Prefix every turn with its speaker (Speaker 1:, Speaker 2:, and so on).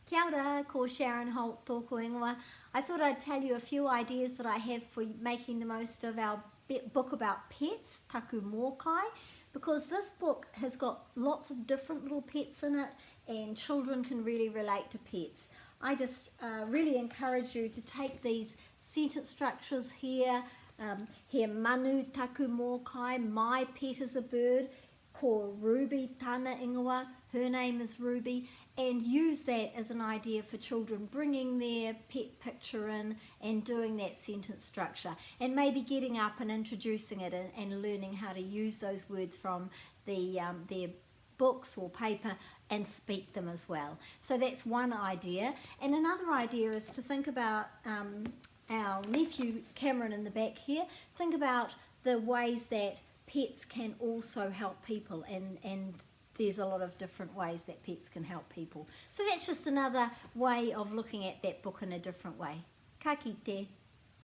Speaker 1: Kia ora, ko Sharon Holt tōku ingoa. I thought I'd tell you a few ideas that I have for making the most of our book about pets, Taku Mōkai, because this book has got lots of different little pets in it and children can really relate to pets. I just really encourage you to take these sentence structures here, he manu taku mōkai, my pet is a bird, ko Ruby tana ingoa, her name is Ruby, and use that as an idea for children, bringing their pet picture in and doing that sentence structure, and maybe getting up and introducing it and learning how to use those words from their books or paper and speak them as well. So that's one idea. And another idea is to think about our nephew Cameron in the back here. Think about the ways that pets can also help people, and there's a lot of different ways that pets can help people. So that's just another way of looking at that book in a different way. Ka kite.